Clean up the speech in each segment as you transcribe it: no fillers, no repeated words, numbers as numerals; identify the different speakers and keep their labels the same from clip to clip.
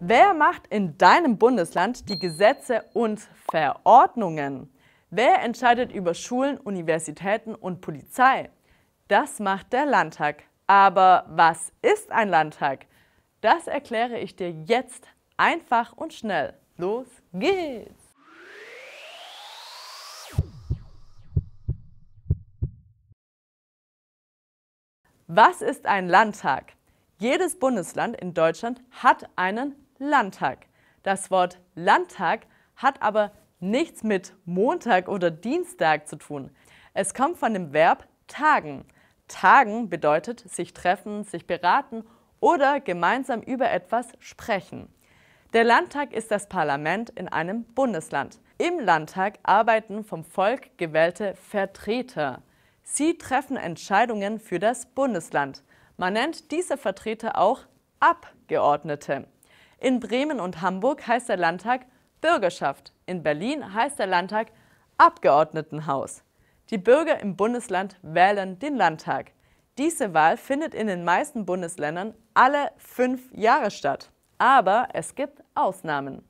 Speaker 1: Wer macht in deinem Bundesland die Gesetze und Verordnungen? Wer entscheidet über Schulen, Universitäten und Polizei? Das macht der Landtag. Aber was ist ein Landtag? Das erkläre ich dir jetzt einfach und schnell. Los geht's! Was ist ein Landtag? Jedes Bundesland in Deutschland hat einen Landtag. Das Wort Landtag hat aber nichts mit Montag oder Dienstag zu tun. Es kommt von dem Verb tagen. Tagen bedeutet sich treffen, sich beraten oder gemeinsam über etwas sprechen. Der Landtag ist das Parlament in einem Bundesland. Im Landtag arbeiten vom Volk gewählte Vertreter. Sie treffen Entscheidungen für das Bundesland. Man nennt diese Vertreter auch Abgeordnete. In Bremen und Hamburg heißt der Landtag Bürgerschaft. In Berlin heißt der Landtag Abgeordnetenhaus. Die Bürger im Bundesland wählen den Landtag. Diese Wahl findet in den meisten Bundesländern alle 5 Jahre statt. Aber es gibt Ausnahmen.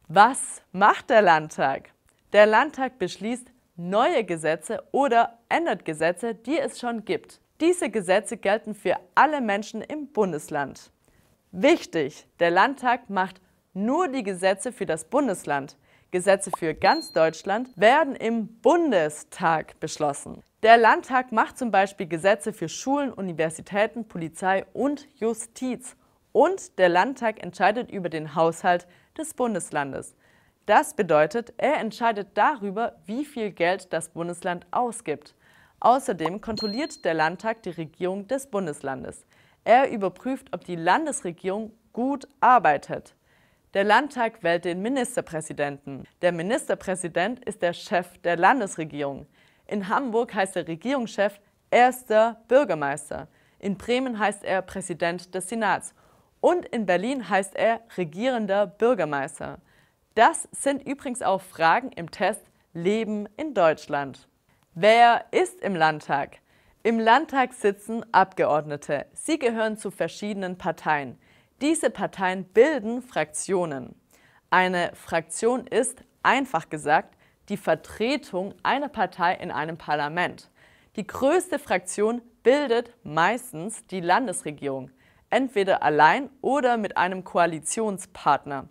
Speaker 1: Was macht der Landtag? Der Landtag beschließt neue Gesetze oder ändert Gesetze, die es schon gibt. Diese Gesetze gelten für alle Menschen im Bundesland. Wichtig: Der Landtag macht nur die Gesetze für das Bundesland. Gesetze für ganz Deutschland werden im Bundestag beschlossen. Der Landtag macht zum Beispiel Gesetze für Schulen, Universitäten, Polizei und Justiz. Und der Landtag entscheidet über den Haushalt des Bundeslandes. Das bedeutet, er entscheidet darüber, wie viel Geld das Bundesland ausgibt. Außerdem kontrolliert der Landtag die Regierung des Bundeslandes. Er überprüft, ob die Landesregierung gut arbeitet. Der Landtag wählt den Ministerpräsidenten. Der Ministerpräsident ist der Chef der Landesregierung. In Hamburg heißt der Regierungschef erster Bürgermeister. In Bremen heißt er Präsident des Senats. Und in Berlin heißt er regierender Bürgermeister. Das sind übrigens auch Fragen im Test Leben in Deutschland. Wer ist im Landtag? Im Landtag sitzen Abgeordnete. Sie gehören zu verschiedenen Parteien. Diese Parteien bilden Fraktionen. Eine Fraktion ist, einfach gesagt, die Vertretung einer Partei in einem Parlament. Die größte Fraktion bildet meistens die Landesregierung, entweder allein oder mit einem Koalitionspartner.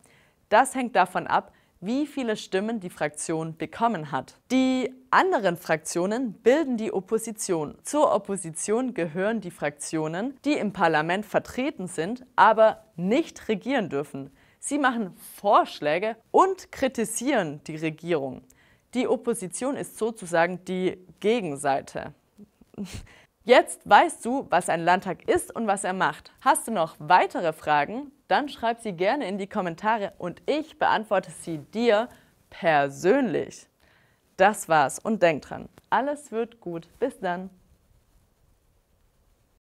Speaker 1: Das hängt davon ab, wie viele Stimmen die Fraktion bekommen hat. Die anderen Fraktionen bilden die Opposition. Zur Opposition gehören die Fraktionen, die im Parlament vertreten sind, aber nicht regieren dürfen. Sie machen Vorschläge und kritisieren die Regierung. Die Opposition ist sozusagen die Gegenseite. Jetzt weißt du, was ein Landtag ist und was er macht. Hast du noch weitere Fragen? Dann schreib sie gerne in die Kommentare und ich beantworte sie dir persönlich. Das war's und denk dran, alles wird gut. Bis dann.